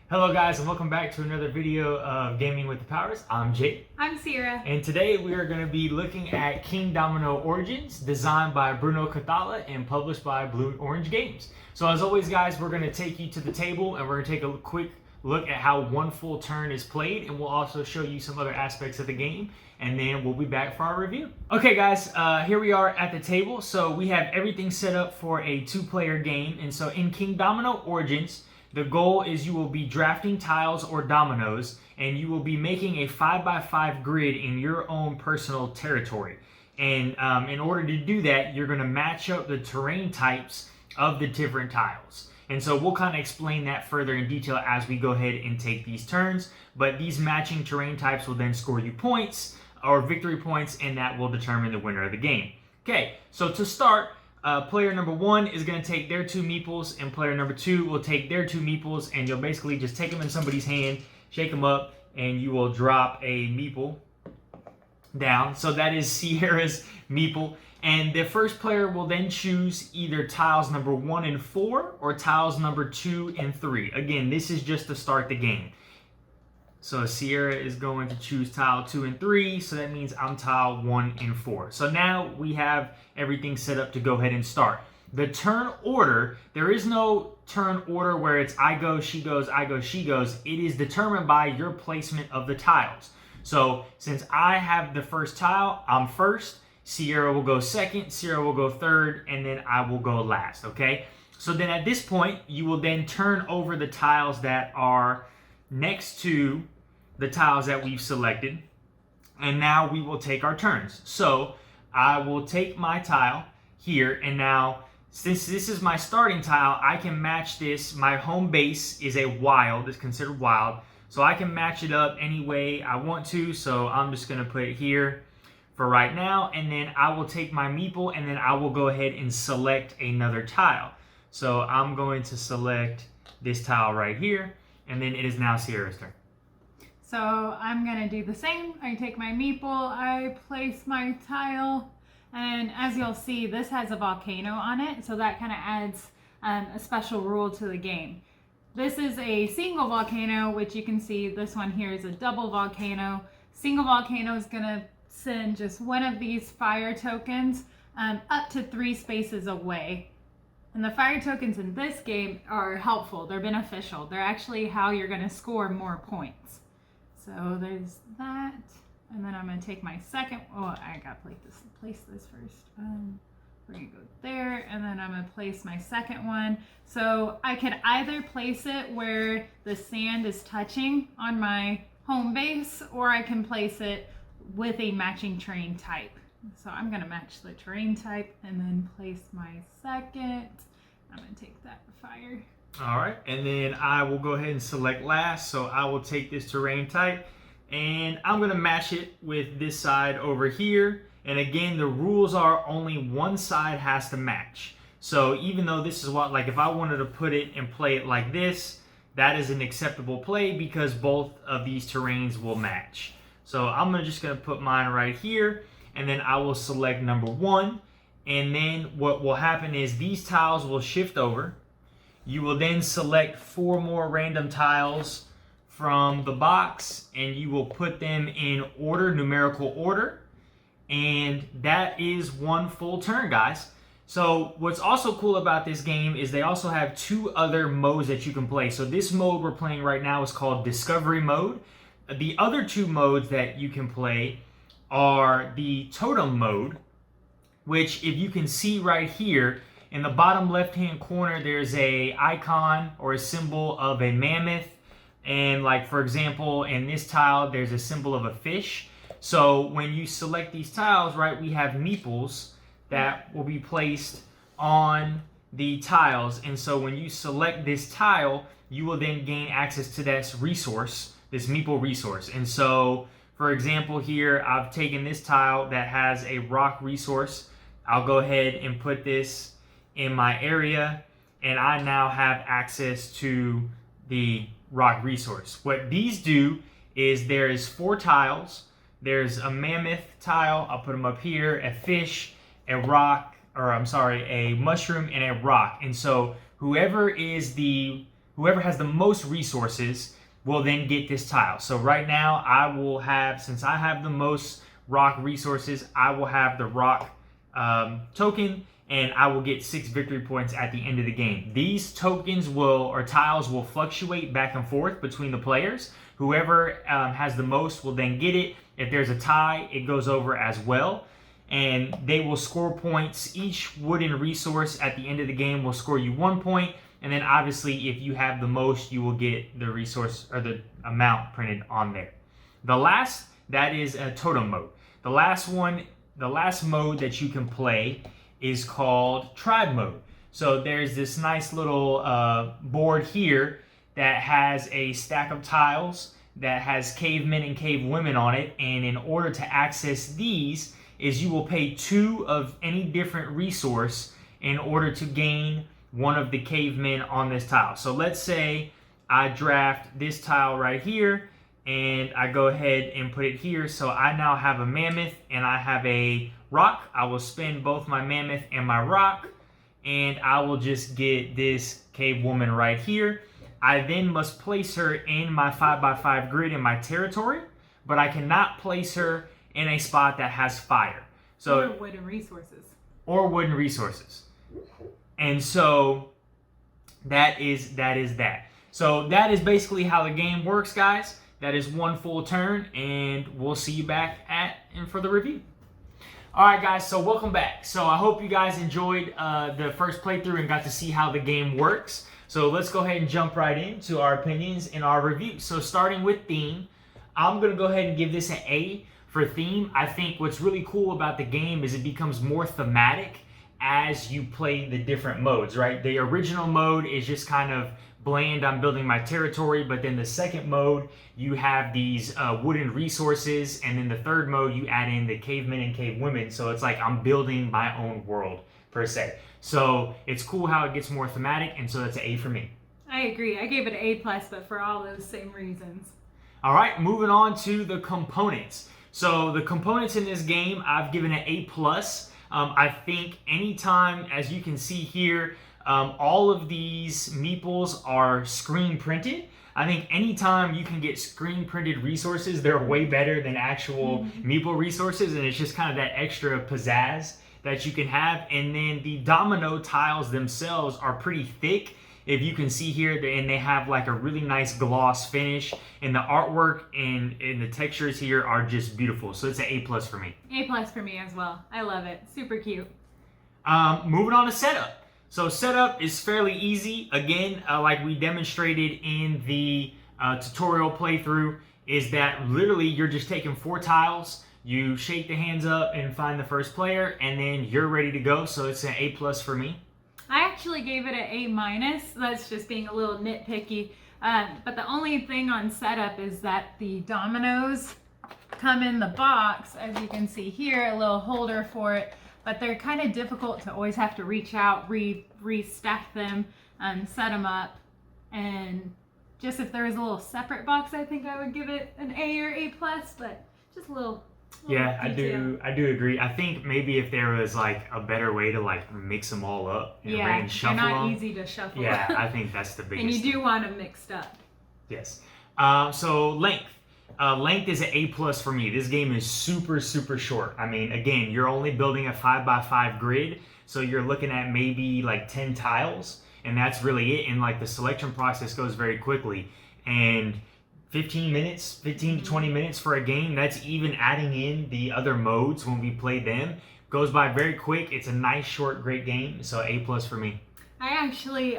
Hello guys, and welcome back to another video of Gaming with the Powers. I'm Jake. I'm Cyril. And today we are going to be looking at Kingdomino Origins, designed by Bruno Cathala and published by Boardgames. So as always guys, we're going to take you to the table and we're going to take a quick look at how one full turn is played, and we'll also show you some other aspects of the game, and then we'll be back for our review. Okay guys, here we are at the table. So we have everything set up for a two-player game, and so in Kingdomino Origins, the goal is you will be drafting tiles or dominoes, and you will be making a 5x5 grid in your own personal territory. And in order to do that, you're going to match up the terrain types of the different tiles. And so we'll kind of explain that further in detail as we go ahead and take these turns. But these matching terrain types will then score you points or victory points, and that will determine the winner of the game. Okay, so to start, player number one is going to take their two meeples, and player number two will take their two meeples, and you'll basically just take them in somebody's hand, shake them up, and you will drop a meeple down. So that is Sierra's meeple. And the first player will then choose either tiles number 1 and 4 or tiles number 2 and 3. Again, this is just to start the game. So Sierra is going to choose tile 2 and 3, so that means I'm tile 1 and 4. So now we have everything set up to go ahead and start. The turn order, there is no turn order where it's I go, she goes, I go, she goes. It is determined by your placement of the tiles. So since I have the first tile, I'm first. Sierra will go second, Sierra will go third, and then I will go last, okay? So then at this point, you will then turn over the tiles that are next to the tiles that we've selected, and now we will take our turns. So I will take my tile here, and now since this is my starting tile, I can match this. My home base is a wild, it's considered wild, so I can match it up any way I want to. So I'm just going to put it here for right now, and then I will take my meeple, and then I will go ahead and select another tile. So I'm going to select this tile right here, and then it is now Sierra's turn. So I'm going to do the same. I take my meeple, I place my tile, and as you'll see, this has a volcano on it, so that kind of adds a special rule to the game. This is a single volcano, which you can see this one here is a double volcano. Single volcano is going to send just one of these fire tokens up to 3 spaces away. And the fire tokens in this game are helpful. They're beneficial. They're actually how you're going to score more points. So there's that. And then I'm going to take my second. Oh, I got to place this first. We're going to go there. And then I'm going to place my second one. So I could either place it where the sand is touching on my home base, or I can place it with a matching terrain type. So I'm going to match the terrain type and then place my second. I'm going to take that fire. All right, and then I will go ahead and select last. So I will take this terrain type, and I'm going to match it with this side over here. And again, the rules are only one side has to match. So even though this is what, like if I wanted to put it and play it like this, that is an acceptable play because both of these terrains will match. So I'm just going to put mine right here, and then I will select number 1. And then what will happen is these tiles will shift over. You will then select 4 more random tiles from the box, and you will put them in order, numerical order. And that is one full turn, guys. So what's also cool about this game is they also have 2 other modes that you can play. So this mode we're playing right now is called Discovery Mode. The other 2 modes that you can play are the Totem mode, which if you can see right here, in the bottom left-hand corner, there's a icon or a symbol of a mammoth. And like, for example, in this tile, there's a symbol of a fish. So when you select these tiles, right, we have meeples that will be placed on the tiles. And so when you select this tile, you will then gain access to that resource, this meeple resource. And so, for example, here, I've taken this tile that has a rock resource. I'll go ahead and put this in my area, and I now have access to the rock resource. What these do is there is 4 tiles. There's a mammoth tile, I'll put them up here, a fish, a rock, or I'm sorry, a mushroom and a rock. And so whoever is the whoever has the most resources will then get this tile. So right now I will have, since I have the most rock resources, I will have the rock token, and I will get 6 victory points at the end of the game. These tokens or tiles will fluctuate back and forth between the players. Whoever has the most will then get it. If there's a tie, it goes over as well. And they will score points. Each wooden resource at the end of the game will score you 1 point. And then obviously if you have the most, you will get the resource or the amount printed on there. The last, that is a totem mode. The last mode that you can play is called tribe mode. So there's this nice little board here that has a stack of tiles that has cavemen and cavewomen on it, and in order to access these is you will pay 2 of any different resource in order to gain one of the cavemen on this tile. So let's say I draft this tile right here and I go ahead and put it here. So I now have a mammoth and I have a rock. I will spend both my mammoth and my rock, and I will just get this cave woman right here. I then must place her in my 5x5 grid in my territory, but I cannot place her in a spot that has fire. So or wooden resources. Or wooden resources. And so that is that. So that is basically how the game works, guys. That is one full turn, and we'll see you back for the review. Alright guys, so welcome back. So I hope you guys enjoyed the first playthrough and got to see how the game works. So let's go ahead and jump right into our opinions and our review. So starting with theme, I'm going to go ahead and give this an A for theme. I think what's really cool about the game is it becomes more thematic as you play the different modes, right? The original mode is just kind of bland, I'm building my territory, but then the second mode, you have these wooden resources, and then the third mode, you add in the cavemen and cavewomen, so it's like I'm building my own world, per se. So it's cool how it gets more thematic, and so that's an A for me. I agree. I gave it an A+, but for all those same reasons. All right, moving on to the components. So the components in this game, I've given an A+. I think anytime, as you can see here, all of these meeples are screen printed. I think anytime you can get screen printed resources, they're way better than actual meeple resources, and it's just kind of that extra pizzazz that you can have. And then the domino tiles themselves are pretty thick. If you can see here, and they have like a really nice gloss finish, and the artwork and the textures here are just beautiful. So it's an A+ for me. A+ for me as well. I love it. Super cute. Moving on to setup. So setup is fairly easy. Again, like we demonstrated in the tutorial playthrough, is that literally you're just taking 4 tiles, you shake the hands up and find the first player, and then you're ready to go. So it's an A+ for me. I actually gave it an A-. That's just being a little nitpicky. But the only thing on setup is that the dominoes come in the box, as you can see here, a little holder for it. But they're kind of difficult to always have to reach out, re-stack them, set them up. And just if there was a little separate box, I think I would give it an A or A+, but just a little Yeah, detail. I do agree. I think maybe if there was like a better way to like mix them all up and shuffle they're not them. easy to shuffle. Yeah, I think that's the biggest. And you do want them mixed up. Yes. So length. Length is an A+ for me. This game is super, super short. I mean, again, you're only building a 5x5 grid, so you're looking at maybe like 10 tiles, and that's really it. And like the selection process goes very quickly. And 15 to 20 minutes for a game, that's even adding in the other modes when we play them. Goes by very quick. It's a nice, short, great game. So A+ for me. I actually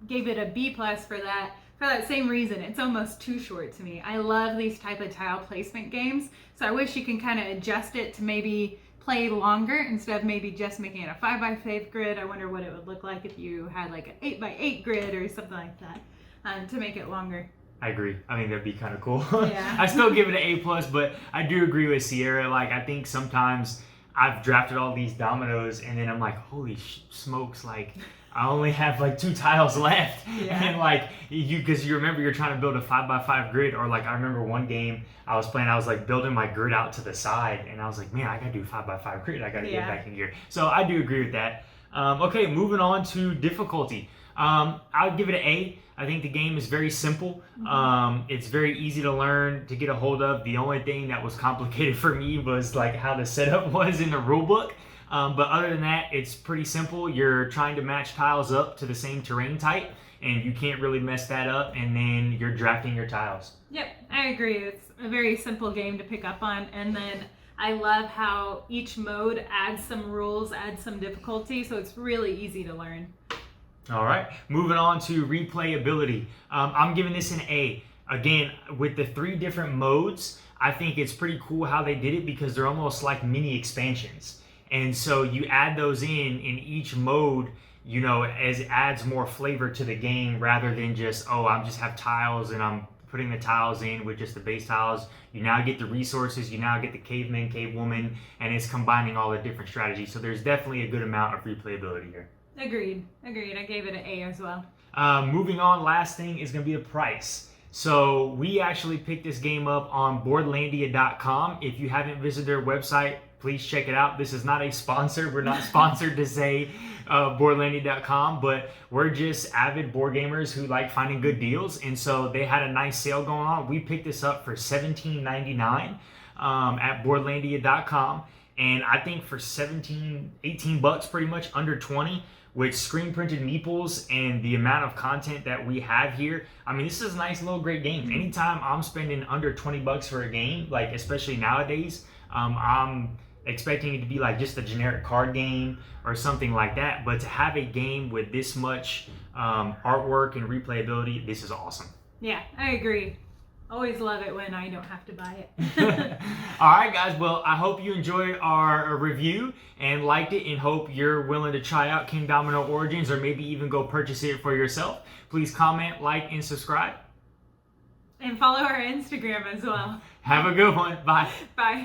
gave it a B+ for that same reason. It's almost too short to me. I love these type of tile placement games, so I wish you can kind of adjust it to maybe play longer instead of maybe just making it a 5x5 grid. I wonder what it would look like if you had like an 8x8 grid or something like that to make it longer. I agree. I think that'd be kind of cool. Yeah. I still give it an A+, but I do agree with Sierra. Like, I think sometimes I've drafted all these dominoes and then I'm like, holy smokes, like I only have like 2 tiles left. Yeah. And like because you remember you're trying to build a 5x5 grid, or like I remember one game I was playing, I was like building my grid out to the side and I was like, man, I gotta do 5x5 grid. I gotta get back in gear. So I do agree with that. Okay, moving on to difficulty. I'll give it an A. I think the game is very simple. It's very easy to learn, to get a hold of. The only thing that was complicated for me was like how the setup was in the rule book. But other than that, it's pretty simple. You're trying to match tiles up to the same terrain type, and you can't really mess that up, and then you're drafting your tiles. Yep, I agree. It's a very simple game to pick up on, and then I love how each mode adds some rules, adds some difficulty, so it's really easy to learn. All right, moving on to replayability. I'm giving this an A. Again, with the 3 different modes, I think it's pretty cool how they did it because they're almost like mini expansions. And so you add those in each mode, you know, as it adds more flavor to the game rather than just, oh, I just have tiles and I'm putting the tiles in with just the base tiles. You now get the resources, you now get the caveman, cavewoman, and it's combining all the different strategies. So there's definitely a good amount of replayability here. Agreed. I gave it an A as well. Moving on, last thing is going to be the price. So we actually picked this game up on Boardlandia.com. If you haven't visited their website, please check it out. This is not a sponsor. We're not sponsored to say Boardlandia.com, but we're just avid board gamers who like finding good deals. And so they had a nice sale going on. We picked this up for $17.99 at Boardlandia.com. And I think for 18 bucks, pretty much under 20, with screen printed meeples and the amount of content that we have here, I mean, this is a nice little great game. Anytime I'm spending under 20 bucks for a game, like especially nowadays, I'm expecting it to be like just a generic card game or something like that. But to have a game with this much artwork and replayability, this is awesome. Yeah, I agree. Always love it when I don't have to buy it. All right, guys. Well, I hope you enjoyed our review and liked it, and hope you're willing to try out Kingdomino Origins or maybe even go purchase it for yourself. Please comment, like, and subscribe. And follow our Instagram as well. Have a good one. Bye. Bye.